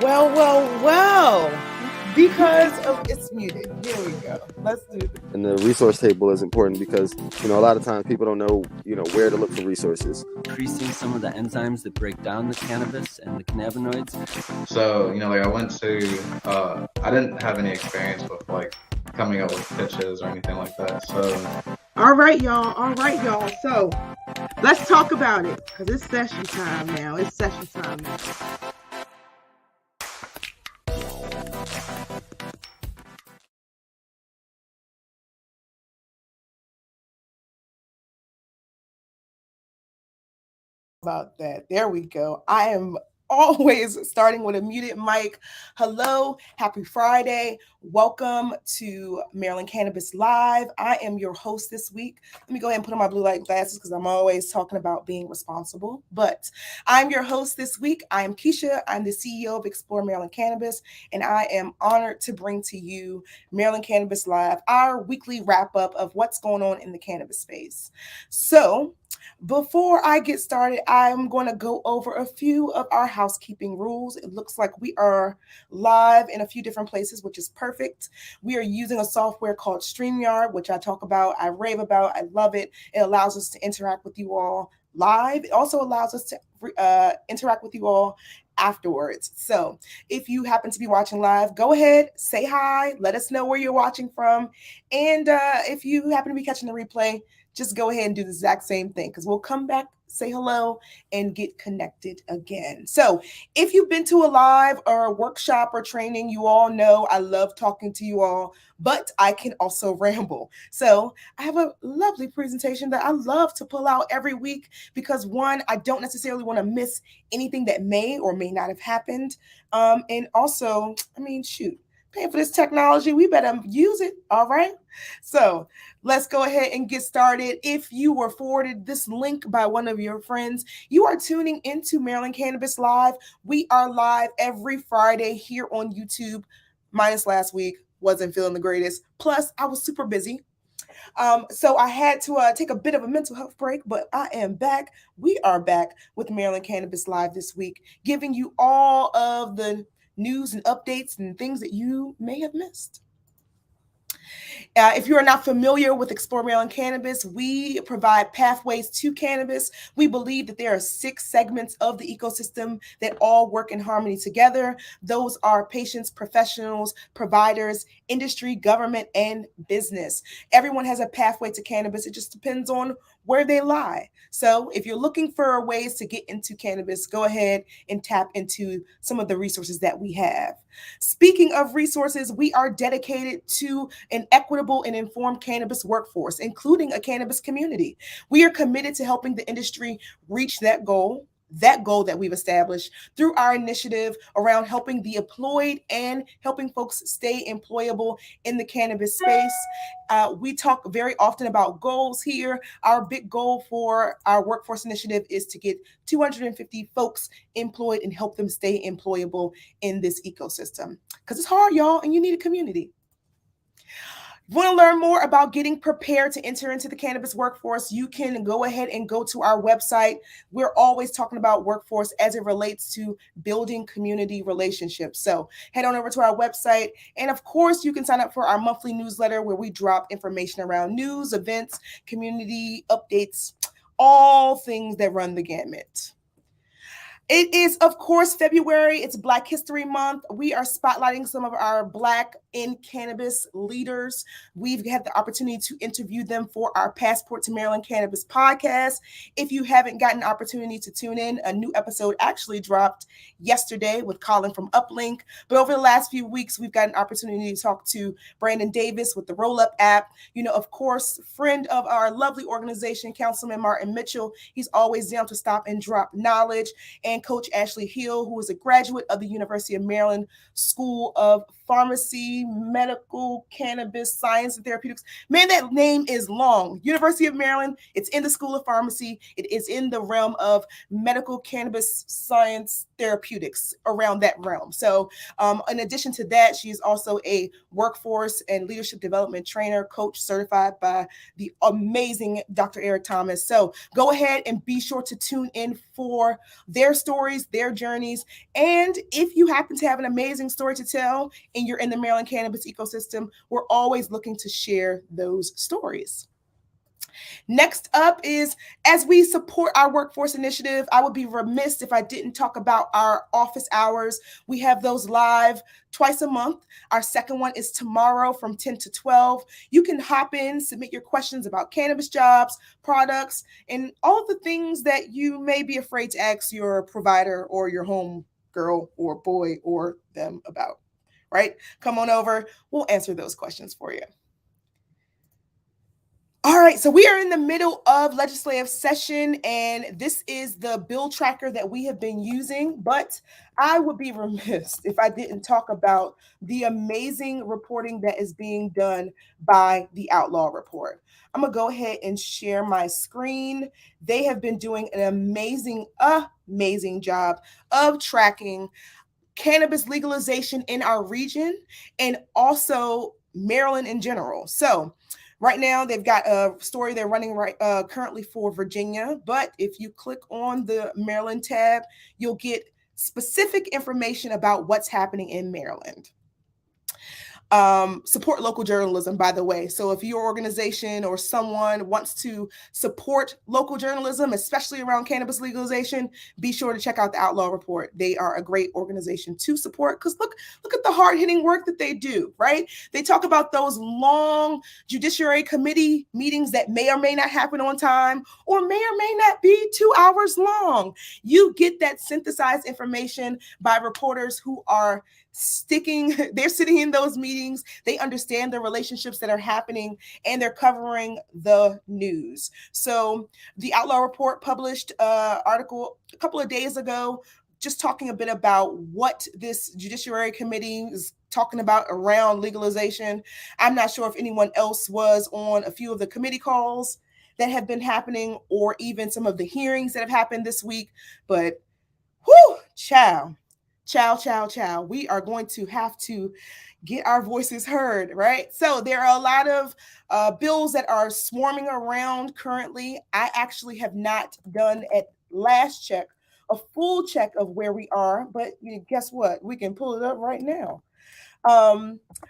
Well. Because of it's muted. Here we go. Let's do this. And the resource table is important because, a lot of times people don't know, where to look for resources. Increasing some of the enzymes that break down the cannabis and the cannabinoids. So, I went to, I didn't have any experience with coming up with pitches or anything like that. So, all right, y'all. So let's talk about it because it's session time now. About that. There we go. I am always starting with a muted mic. Hello, happy Friday. Welcome to Maryland Cannabis Live. I am your host this week. Let me go ahead and put on my blue light glasses because I'm always talking about being responsible. But I'm your host this week. I am Keisha. I'm the CEO of Explore Maryland Cannabis, and I am honored to bring to you Maryland Cannabis Live, our weekly wrap up of what's going on in the cannabis space. So, before I get started, I'm going to go over a few of our housekeeping rules. It looks like we are live in a few different places, which is perfect. We are using a software called StreamYard, which I talk about, I rave about, I love it. It allows us to interact with you all live. It also allows us to interact with you all afterwards. So if you happen to be watching live, go ahead, say hi, let us know where you're watching from. And if you happen to be catching the replay, just go ahead and do the exact same thing because we'll come back, say hello, and get connected again. So if you've been to a live or a workshop or training, you all know I love talking to you all, but I can also ramble. So I have a lovely presentation that I love to pull out every week because one, I don't necessarily want to miss anything that may or may not have happened. And also, paying for this technology, we better use it, all right? So let's go ahead and get started. If you were forwarded this link by one of your friends, you are tuning into Maryland Cannabis Live. We are live every Friday here on YouTube, minus last week, wasn't feeling the greatest. Plus, I was super busy. So I had to take a bit of a mental health break, but I am back. We are back with Maryland Cannabis Live this week, giving you all of the news and updates and things that you may have missed. If you are not familiar with Explore Maryland Cannabis, we provide pathways to cannabis. We believe that there are 6 segments of the ecosystem that all work in harmony together. Those are patients, professionals, providers, industry, government, and business. Everyone has a pathway to cannabis. It just depends on where they lie. So if you're looking for ways to get into cannabis, go ahead and tap into some of the resources that we have. Speaking of resources, we are dedicated to an equitable and informed cannabis workforce, including a cannabis community. We are committed to helping the industry reach that goal that we've established through our initiative around helping the employed and helping folks stay employable in the cannabis space. We talk very often about goals here. Our big goal for our workforce initiative is to get 250 folks employed and help them stay employable in this ecosystem. Because it's hard, y'all, and you need a community. If you want to learn more about getting prepared to enter into the cannabis workforce, you can go ahead and go to our website. We're always talking about workforce as it relates to building community relationships. So head on over to our website. And of course, you can sign up for our monthly newsletter where we drop information around news, events, community updates, all things that run the gamut. It is, of course, February. It's Black History Month. We are spotlighting some of our Black in cannabis leaders. We've had the opportunity to interview them for our Passport to Maryland Cannabis podcast. If you haven't gotten an opportunity to tune in, a new episode actually dropped yesterday with Colin from Uplink. But over the last few weeks, we've got an opportunity to talk to Brandon Davis with the Roll Up app. Of course, friend of our lovely organization, Councilman Martin Mitchell. He's always down to stop and drop knowledge. And Coach Ashley Hill, who is a graduate of the University of Maryland School of Pharmacy, Medical, Cannabis, Science and Therapeutics. Man, that name is long. University of Maryland, it's in the School of Pharmacy. It is in the realm of medical cannabis science therapeutics, around that realm. So in addition to that, she is also a workforce and leadership development trainer, coach certified by the amazing Dr. Eric Thomas. So go ahead and be sure to tune in for their stories, their journeys. And if you happen to have an amazing story to tell and you're in the Maryland cannabis ecosystem, we're always looking to share those stories. Next up is, as we support our workforce initiative, I would be remiss if I didn't talk about our office hours. We have those live twice a month. Our second one is tomorrow from 10 to 12. You can hop in, submit your questions about cannabis jobs, products, and all the things that you may be afraid to ask your provider or your home girl or boy or them about, right? Come on over. We'll answer those questions for you. All right, so we are in the middle of legislative session, and this is the bill tracker that we have been using, but I would be remiss if I didn't talk about the amazing reporting that is being done by the Outlaw Report. I'm going to go ahead and share my screen. They have been doing an amazing job of tracking cannabis legalization in our region and also Maryland in general. So right now, they've got a story they're running currently for Virginia. But if you click on the Maryland tab, you'll get specific information about what's happening in Maryland. Support local journalism, by the way. So if your organization or someone wants to support local journalism, especially around cannabis legalization, be sure to check out the Outlaw Report. They are a great organization to support because look at the hard-hitting work that they do, right? They talk about those long Judiciary Committee meetings that may or may not happen on time or may not be 2 hours long. You get that synthesized information by reporters who are they're sitting in those meetings, they understand the relationships that are happening, and they're covering the news. So the Outlaw Report published an article a couple of days ago just talking a bit about what this Judiciary Committee is talking about around legalization. I'm not sure if anyone else was on a few of the committee calls that have been happening or even some of the hearings that have happened this week, but whew, child. We are going to have to get our voices heard, right? So there are a lot of bills that are swarming around currently. I actually have not done at last check a full check of where we are, but guess what? We can pull it up right now.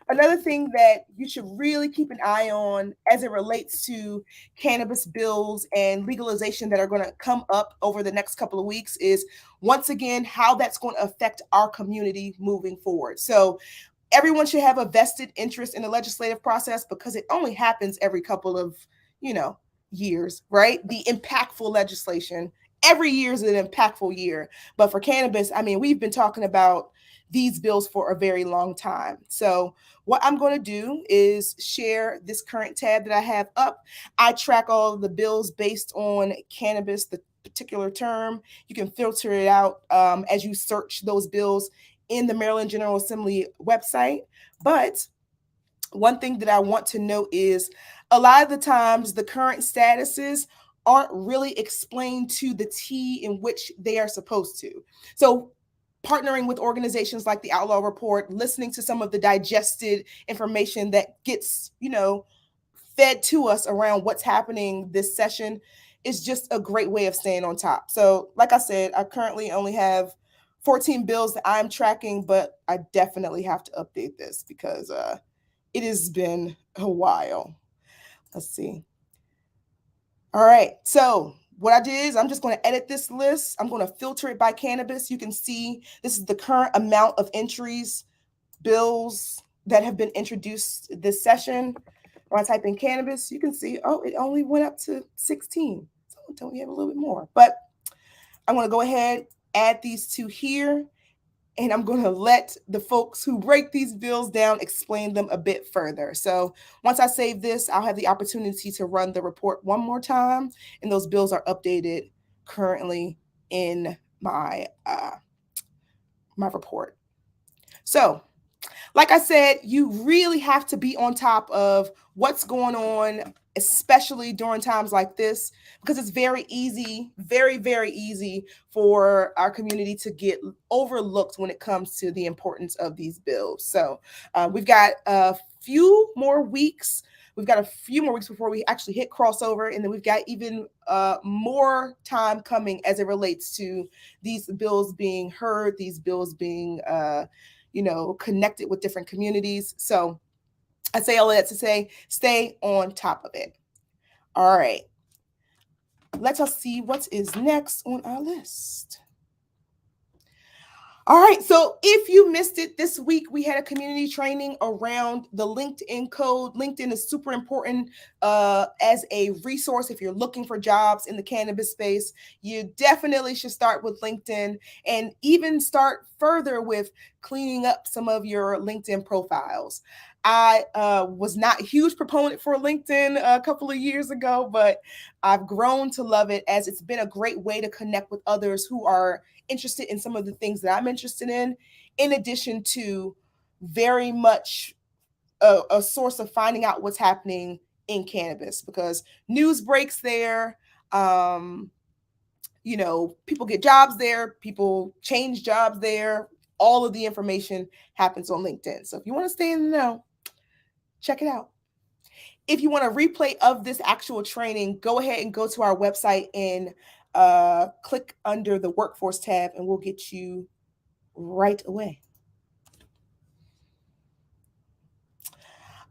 Another thing that you should really keep an eye on as it relates to cannabis bills and legalization that are going to come up over the next couple of weeks is, once again, how that's going to affect our community moving forward. So everyone should have a vested interest in the legislative process because it only happens every couple of, years, right? The impactful legislation. Every year is an impactful year. But for cannabis, we've been talking about these bills for a very long time. So what I'm going to do is share this current tab that I have up. I track all of the bills based on cannabis, the particular term. You can filter it out as you search those bills in the Maryland General Assembly website. But one thing that I want to note is a lot of the times the current statuses aren't really explained to the T in which they are supposed to. So partnering with organizations like the Outlaw Report, listening to some of the digested information that gets, fed to us around what's happening this session is just a great way of staying on top. So like I said, I currently only have 14 bills that I'm tracking, but I definitely have to update this because it has been a while. Let's see. All right. So what I did is I'm just going to edit this list. I'm going to filter it by cannabis. You can see this is the current amount of entries, bills that have been introduced this session. When I type in cannabis, you can see, it only went up to 16. So don't we have a little bit more? But I'm going to go ahead, add these two here, and I'm going to let the folks who break these bills down explain them a bit further. So once I save this, I'll have the opportunity to run the report one more time, and those bills are updated currently in my my report. So like I said, you really have to be on top of what's going on, especially during times like this, because it's very easy, very, very easy for our community to get overlooked when it comes to the importance of these bills. So we've got a few more weeks. We've got a few more weeks before we actually hit crossover, and then we've got even more time coming as it relates to these bills being heard, these bills being connected with different communities. So I say all of that to say, stay on top of it. All right. Let us see what is next on our list. All right, so if you missed it this week, we had a community training around the LinkedIn code. LinkedIn is super important as a resource if you're looking for jobs in the cannabis space. You definitely should start with LinkedIn and even start further with cleaning up some of your LinkedIn profiles. I was not a huge proponent for LinkedIn a couple of years ago, but I've grown to love it as it's been a great way to connect with others who are interested in some of the things that I'm interested in addition to very much a source of finding out what's happening in cannabis, because news breaks there. People get jobs there, people change jobs there. All of the information happens on LinkedIn. So if you want to stay in the know, check it out. If you want a replay of this actual training, go ahead and go to our website and click under the workforce tab, and we'll get you right away.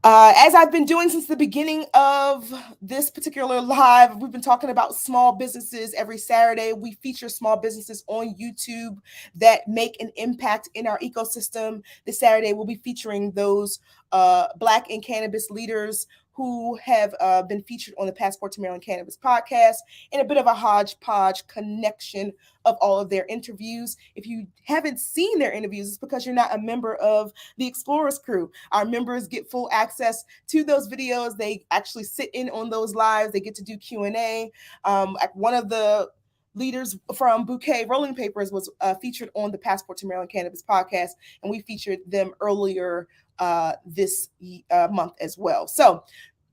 As I've been doing since the beginning of this particular live, we've been talking about small businesses every Saturday. We feature small businesses on YouTube that make an impact in our ecosystem. This Saturday, we'll be featuring those Black and cannabis leaders who have been featured on the Passport to Maryland Cannabis podcast, and a bit of a hodgepodge connection of all of their interviews. If you haven't seen their interviews, it's because you're not a member of the Explorers crew. Our members get full access to those videos. They actually sit in on those lives. They get to do Q&A. One of the leaders from Bouquet Rolling Papers was featured on the Passport to Maryland Cannabis podcast, and we featured them earlier this month as well. So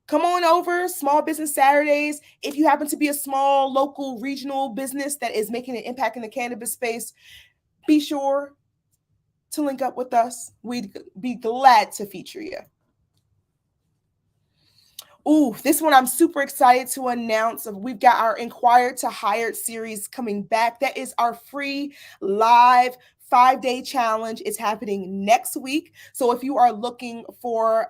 come on over, Small Business Saturdays. If you happen to be a small, local, regional business that is making an impact in the cannabis space, be sure to link up with us. We'd be glad to feature you. Ooh, this one I'm super excited to announce. We've got our Inquired to Hired series coming back. That is our free live 5-day challenge. It's happening next week. So if you are looking for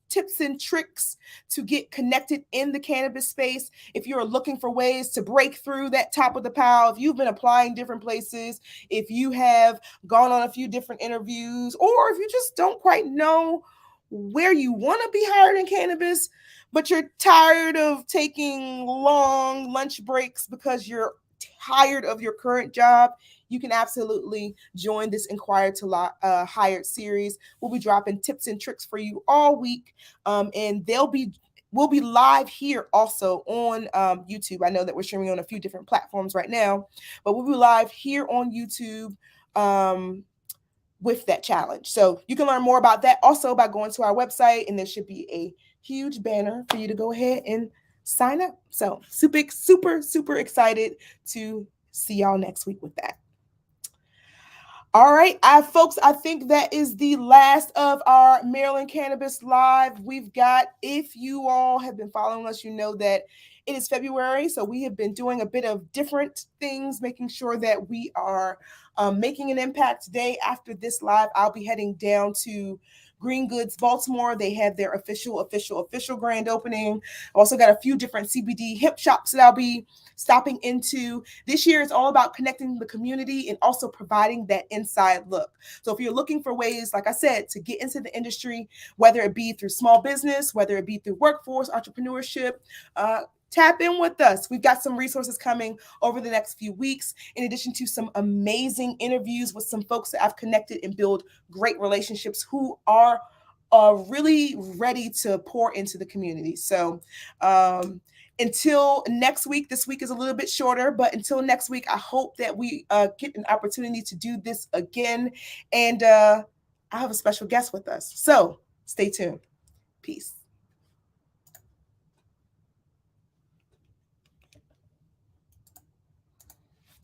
tips and tricks to get connected in the cannabis space, if you're looking for ways to break through that top of the pile, if you've been applying different places, if you have gone on a few different interviews, or if you just don't quite know where you want to be hired in cannabis, but you're tired of taking long lunch breaks because you're tired of your current job, you can absolutely join this Inquired to Hired series. We'll be dropping tips and tricks for you all week, and we'll be live here also on YouTube. I know that we're streaming on a few different platforms right now, but we'll be live here on YouTube with that challenge. So you can learn more about that also by going to our website, and there should be a huge banner for you to go ahead and sign up. So super, super, super excited to see y'all next week with that. All right, folks, I think that is the last of our Maryland Cannabis Live. We've got, if you all have been following us, you know that it is February, so we have been doing a bit of different things, making sure that we are making an impact. Today, after this live, I'll be heading down to Green Goods, Baltimore. They have their official grand opening. I've also got a few different CBD hemp shops that I'll be stopping into. This year is all about connecting the community and also providing that inside look. So if you're looking for ways, like I said, to get into the industry, whether it be through small business, whether it be through workforce, entrepreneurship, tap in with us. We've got some resources coming over the next few weeks, in addition to some amazing interviews with some folks that I've connected and build great relationships who are really ready to pour into the community. So until next week, this week is a little bit shorter, but until next week, I hope that we get an opportunity to do this again. And I have a special guest with us. So stay tuned. Peace.